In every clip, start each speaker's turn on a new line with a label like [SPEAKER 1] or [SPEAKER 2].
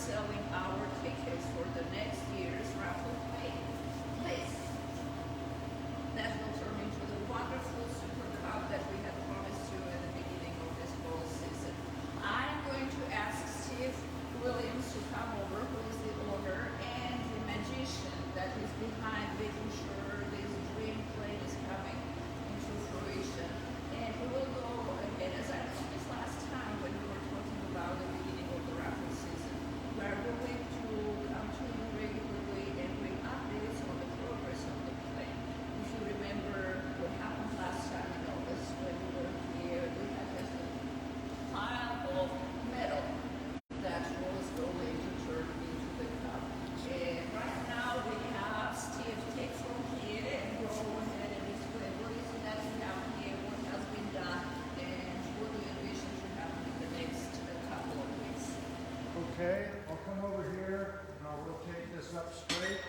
[SPEAKER 1] selling our tickets for the next year's raffle place. That will turn into the wonderful Super Cub that we had promised you at the beginning of this fall season. I'm going to ask Steve Williams to come over, who is the owner and the magician that is behind making sure this dream plane is coming into fruition. And we will go ahead, as I promised last time when we were talking about the beginning of the raffle season. We are going to come to you regularly and bring updates on the progress of the plane. If you remember what happened last time in August when we were here, we had this pile of metal that was going to turn into the cup. And right now we have Steve take from here and go ahead and explain what is it that we have here, what has been done, and what do you envision to happen in the next couple of weeks.
[SPEAKER 2] Okay, I'll come over here and I'll rotate this up straight.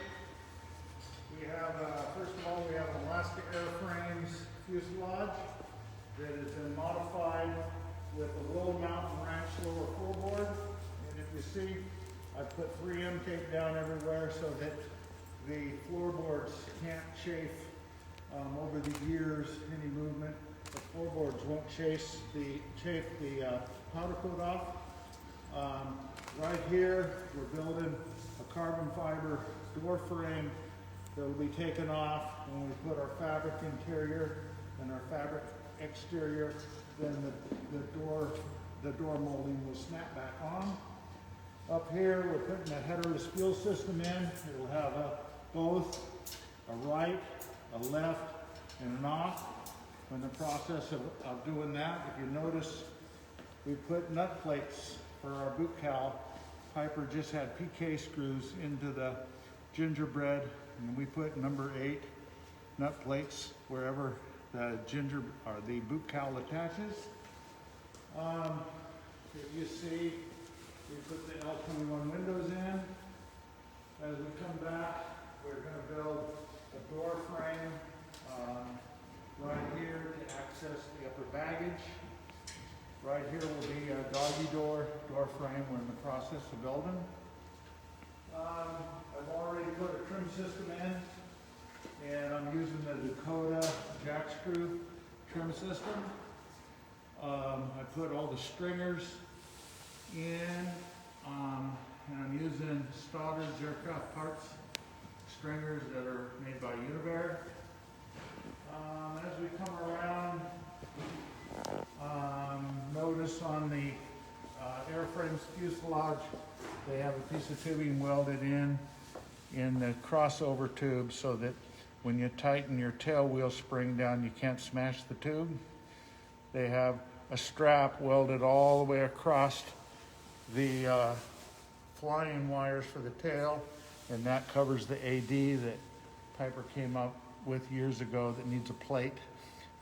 [SPEAKER 2] We have, first of all, we have an Alaska Airframes fuselage that has been modified with a Willow Mountain Ranch lower floorboard. And if you see, I put 3M tape down everywhere so that the floorboards can't chafe over the years, any movement. The floorboards won't chafe the powder coat off. Right here, we're building a carbon fiber door frame that will be taken off when we put our fabric interior and our fabric exterior. Then the door molding will snap back on. Up here, we're putting a headerless fuel system in. It will have both a right, a left, and an off. We're in the process of doing that. If you notice, we put nut plates for our boot cowl. Piper just had PK screws into the gingerbread, and we put number 8 nut plates wherever the boot cowl attaches. If you see, we put the L21 windows in. As we come back, we're going to build a door frame right here to access the upper baggage. Right here will be a doggy door frame we're in the process of building. I've already put a trim system in, and I'm using the Dakota jack screw trim system. I put all the stringers in, and I'm using Stoddard's aircraft parts stringers that are made by Univair. As we come around, notice on the airframe's fuselage, they have a piece of tubing welded in the crossover tube so that when you tighten your tail wheel spring down, you can't smash the tube. They have a strap welded all the way across the flying wires for the tail, and that covers the AD that Piper came up with years ago that needs a plate,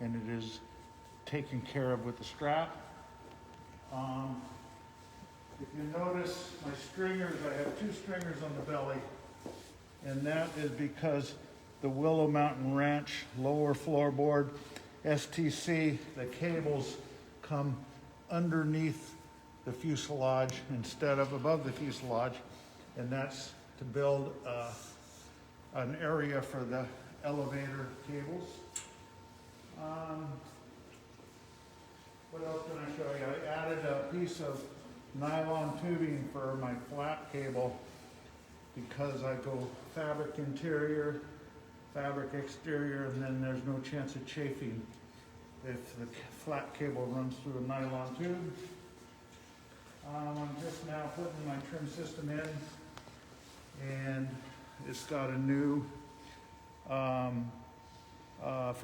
[SPEAKER 2] and it is taken care of with the strap. If you notice my stringers, I have 2 stringers on the belly, and that is because the Willow Mountain Ranch lower floorboard STC, the cables come underneath the fuselage instead of above the fuselage, and that's to build an area for the elevator cables. What else can I show you? I added a piece of nylon tubing for my flap cable because I go fabric interior, fabric exterior, and then there's no chance of chafing if the flat cable runs through a nylon tube. I'm just now putting my trim system in, and it's got a new, from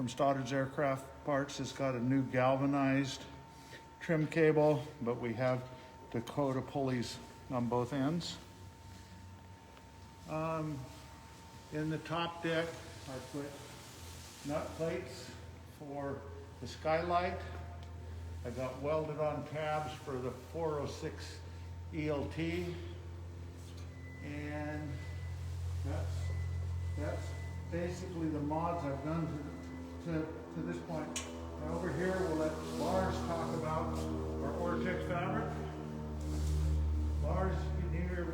[SPEAKER 2] Stoddard's Aircraft Parts, it's got a new galvanized trim cable, but we have Dakota pulleys on both ends. In the top deck, I put nut plates for the skylight. I got welded on tabs for the 406 ELT, and that's basically the mods I've done to this point. Now over here, we'll let Lars talk about our Ortex fabric. Lars, can you hear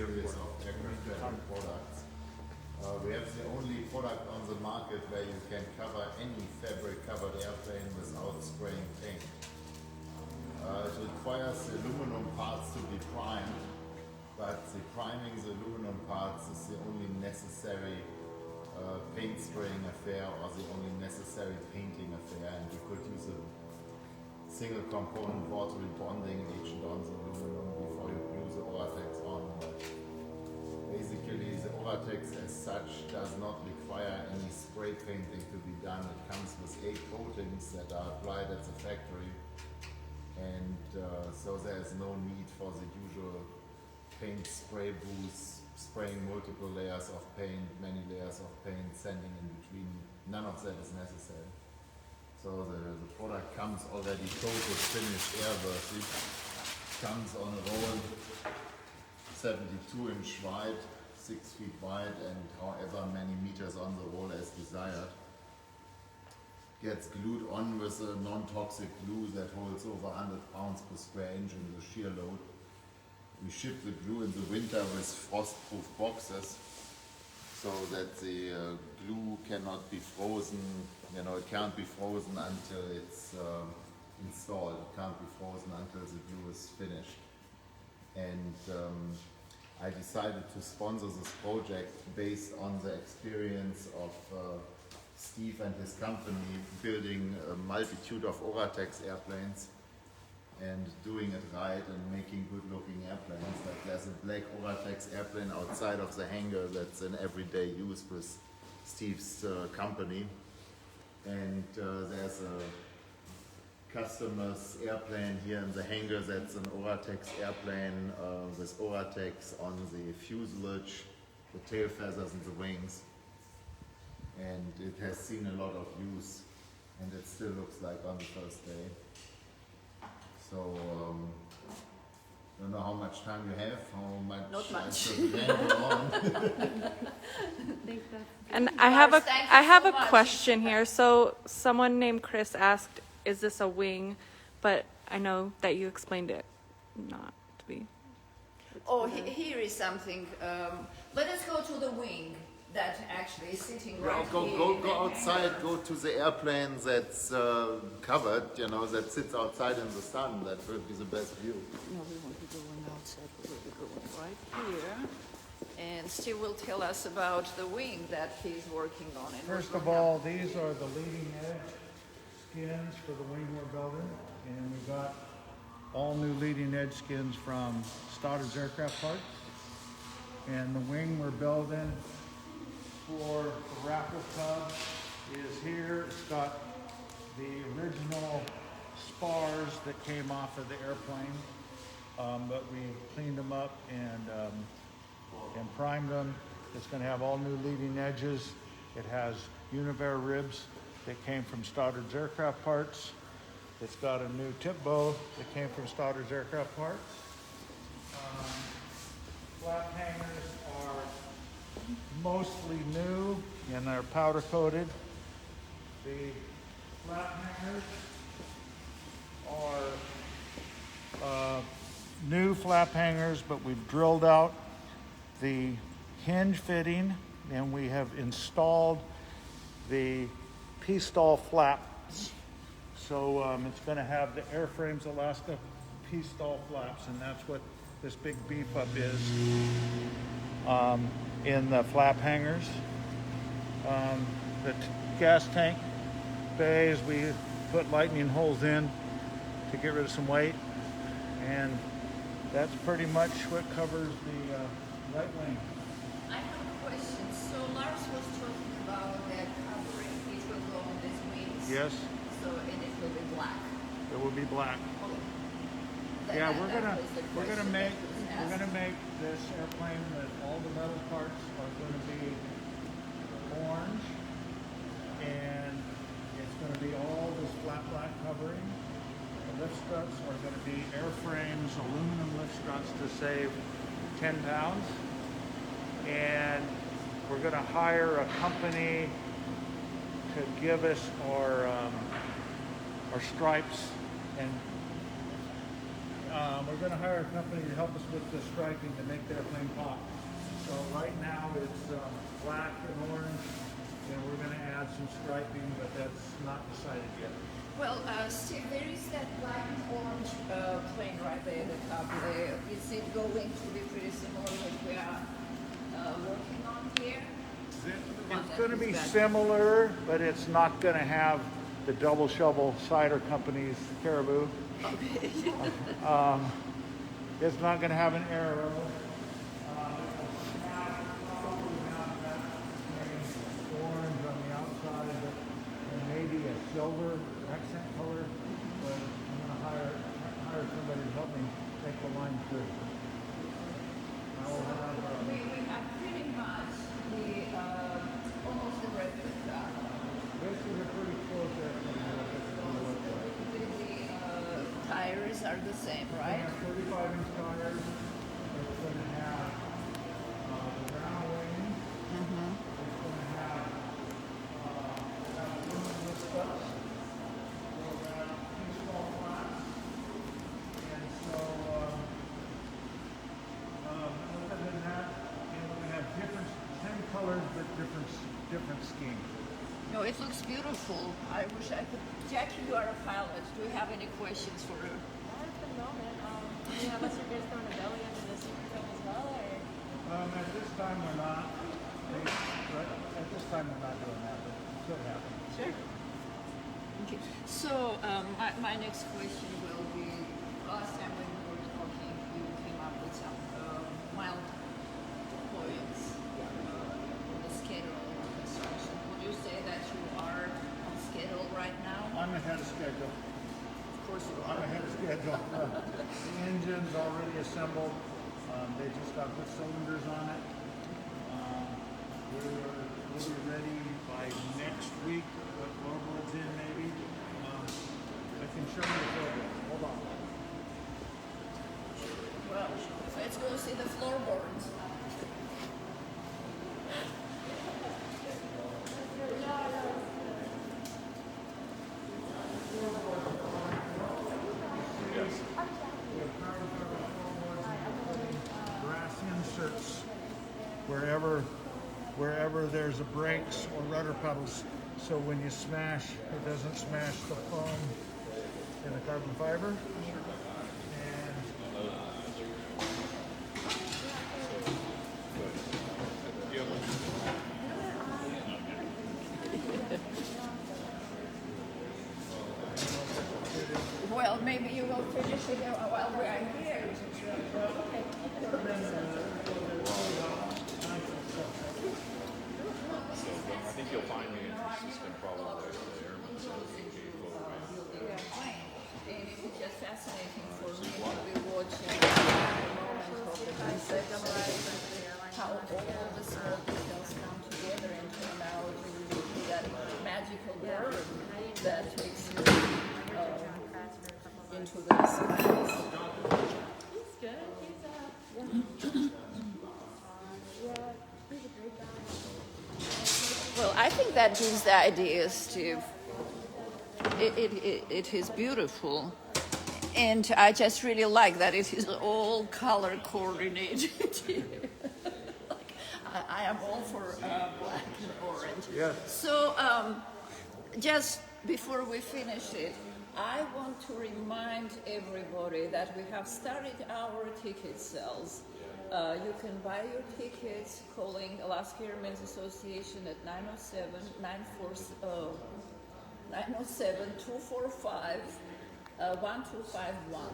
[SPEAKER 3] series of aircraft carrier products. We have the only product on the market where you can cover any fabric covered airplane without spraying paint. It requires the aluminum parts to be primed, but the priming the aluminum parts is the only necessary paint spraying affair or the only necessary painting affair, and you could use a single component water bonding agent on the aluminum before you glue the Oratex on. Basically, the Oratex as such does not require any spray painting to be done. It comes with 8 coatings that are applied at the factory, and so there is no need for the usual paint spray booths, spraying multiple layers of paint, many layers of paint, sanding in between. None of that is necessary. So the product comes already coated, finished, airworthy. Comes on a roll 72 inch wide, 6 feet wide, and however many meters on the roll as desired. Gets glued on with a non-toxic glue that holds over 100 pounds per square inch in the shear load. We ship the glue in the winter with frost-proof boxes so that the glue cannot be frozen. You know, it can't be frozen until it's installed. It can't be frozen until the glue is finished. And I decided to sponsor this project based on the experience of Steve and his company building a multitude of Oratex airplanes and doing it right and making good looking airplanes. Like there's a black Oratex airplane outside of the hangar that's in everyday use with Steve's company. And there's a customer's airplane here in the hangar that's an Oratex airplane with Oratex on the fuselage, the tail feathers and the wings. And it has seen a lot of use, and it still looks like on the first day. So, I don't know how much time you have, how much
[SPEAKER 1] Not much.
[SPEAKER 3] I should ramble on.
[SPEAKER 4] And I have a
[SPEAKER 1] Thank you
[SPEAKER 4] I have
[SPEAKER 1] so
[SPEAKER 4] a
[SPEAKER 1] much.
[SPEAKER 4] question here. So someone named Chris asked, "Is this a wing?" But I know that you explained it not to be.
[SPEAKER 1] Oh, here is something. Let us go to the wing that actually is sitting right
[SPEAKER 3] Go
[SPEAKER 1] here.
[SPEAKER 3] go
[SPEAKER 1] in
[SPEAKER 3] go
[SPEAKER 1] the
[SPEAKER 3] outside.
[SPEAKER 1] hangar.
[SPEAKER 3] Go to the airplane that's covered. You know, that sits outside in the sun. That will be the best view.
[SPEAKER 1] No, we want to go on outside. We're going right here. And Steve will tell us about the wing that he's working on. And
[SPEAKER 2] First of all, these are the leading edge skins for the wing we're building. And we got all new leading edge skins from Stoddard's Aircraft Parts. And the wing we're building for the Raffle Cub is here. It's got the original spars that came off of the airplane, but we cleaned them up and primed them. It's going to have all new leading edges. It has Univar ribs that came from Stoddard's Aircraft Parts. It's got a new tip bow that came from Stoddard's Aircraft Parts. Flap hangers are mostly new and they're powder coated. The flap hangers are new flap hangers, but we've drilled out the hinge fitting and we have installed the P-stall flaps. So it's going to have the airframe's Alaska P-stall flaps, and that's what this big beef up is in the flap hangers. The gas tank bays, we put lightning holes in to get rid of some weight, and that's pretty much what covers the right wing.
[SPEAKER 1] I have a question. So Lars was talking about that covering. It will go on these wings.
[SPEAKER 2] Yes,
[SPEAKER 1] So, and it will be black.
[SPEAKER 2] it will be black.
[SPEAKER 1] Okay.
[SPEAKER 2] Yeah,
[SPEAKER 1] That
[SPEAKER 2] we're
[SPEAKER 1] was the question that was asked.
[SPEAKER 2] make this airplane that all the metal parts are going to be orange, and it's going to be all this flat black covering. The lift struts are going to be airframes, aluminum lift struts to save 10 pounds, and we're going to hire a company to give us our stripes and we're going to hire a company to help us with the striping to make the airplane pop. So right now it's black and orange, and we're going to add some striping, but that's not decided yet.
[SPEAKER 1] Well, Steve, there is that black and orange plane right there at the top there. Is it going to be pretty similar to what we are working on here?
[SPEAKER 2] It's going to be similar, but it's not going to have the double shovel cider company's caribou.
[SPEAKER 1] Okay.
[SPEAKER 2] It's not going to have an arrow. Orange on the outside, and maybe a silver accent color. But I'm going to hire somebody to help me make the line through. I will have.
[SPEAKER 1] We have pretty much the almost the replica.
[SPEAKER 2] This is a pretty close estimate.
[SPEAKER 1] The tires are the same,
[SPEAKER 2] We
[SPEAKER 1] right?
[SPEAKER 2] have 35-inch tires. It's going to have the round wing. It's going to have aluminum studs. We'll have two small flats. And so, other than that, we're going to have different 10 colors, but different schemes.
[SPEAKER 1] No, it looks beautiful. I wish I could. Jackie, you are a pilot. Do you have any questions for her?
[SPEAKER 5] Not at the moment. Unless you guys throwing a belly into the Super Cub as well, or?
[SPEAKER 2] At this time, we're not. At this time, we're not doing that, but it could happen.
[SPEAKER 1] Sure. Okay. So my next question will be: last time when we were talking, you came up with some mild points on the schedule of construction. Would you say that you are on schedule right now?
[SPEAKER 2] I'm ahead of schedule.
[SPEAKER 1] Of course you
[SPEAKER 2] I'm
[SPEAKER 1] are.
[SPEAKER 2] ahead of schedule. The engine's already assembled. They just got to put cylinders on it. We'll be ready by next week. What floorboards in maybe. I can show you the floorboard. Hold on.
[SPEAKER 1] Well, let's go see the floorboards.
[SPEAKER 2] Brass inserts wherever there's a brakes or rudder pedals, so when you smash, it doesn't smash the foam in the carbon fiber. And
[SPEAKER 1] Well, maybe you will finish it while we are here.
[SPEAKER 6] I think you'll find the entry system probably the airman says will be floating.
[SPEAKER 1] And it was just fascinating for me to be watching the moment of the conception, how all the small details come together and turn out really that magical word that takes you into the skies.
[SPEAKER 5] He's good. He's he's a great guy.
[SPEAKER 1] Well, I think that gives the idea, Steve. It is beautiful. And I just really like that it is all color coordinated. Like, I am all for black and orange.
[SPEAKER 2] yes.
[SPEAKER 1] So, just before we finish it, I want to remind everybody that we have started our ticket sales. You can buy your tickets calling Alaska Airmen's Association at 907-245-1251.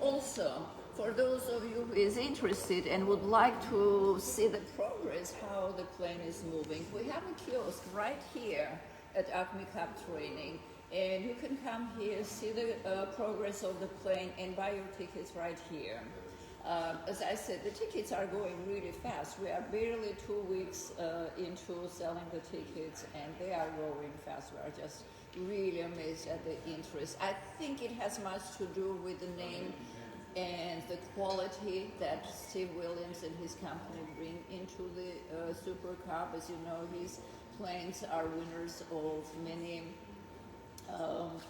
[SPEAKER 1] Also, for those of you who is interested and would like to see the progress, how the plane is moving, we have a kiosk right here at Acme Cub Training. And you can come here, see the progress of the plane, and buy your tickets right here. As I said, the tickets are going really fast. We are barely 2 weeks into selling the tickets, and they are going fast. We are just really amazed at the interest. I think it has much to do with the name and the quality that Steve Williams and his company bring into the Super Cub. As you know, his planes are winners of many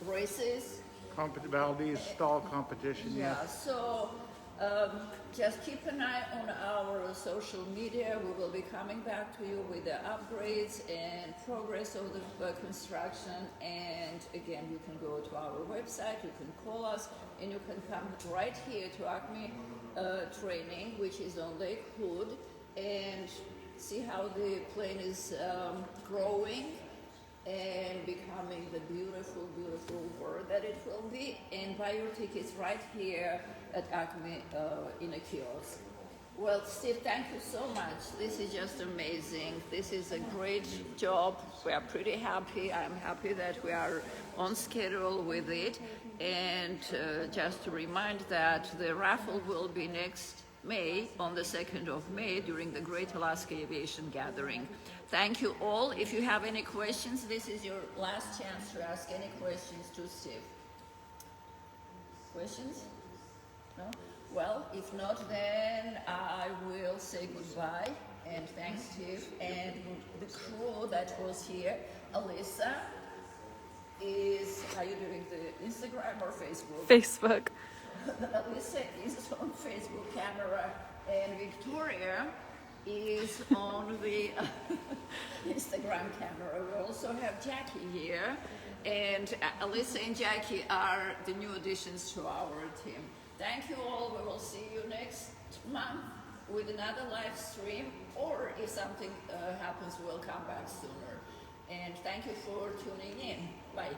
[SPEAKER 1] races,
[SPEAKER 2] Valdez stall competition,
[SPEAKER 1] Yeah,
[SPEAKER 2] yes.
[SPEAKER 1] so just keep an eye on our social media. We will be coming back to you with the upgrades and progress of the construction. And again, you can go to our website, you can call us, and you can come right here to Acme Training, which is on Lake Hood, and see how the plane is growing and becoming the beautiful, beautiful world that it will be. And buy your tickets right here at Acme in a kiosk. Well, Steve, thank you so much. This is just amazing. This is a great job. We are pretty happy. I'm happy that we are on schedule with it. And just to remind that the raffle will be next May, on the 2nd of May, during the Great Alaska Aviation Gathering. Thank you all. If you have any questions, this is your last chance to ask any questions to Steve. Questions? No? Well, if not, then I will say goodbye. And thanks, Steve. And the crew that was here, Alyssa is, are you doing the Instagram or Facebook?
[SPEAKER 4] Facebook.
[SPEAKER 1] Alyssa is on Facebook camera, and Victoria is on the Instagram camera. We also have Jackie here, and Alyssa and Jackie are the new additions to our team. Thank you all. We will see you next month with another live stream, or if something happens, we'll come back sooner. And thank you for tuning in. Bye.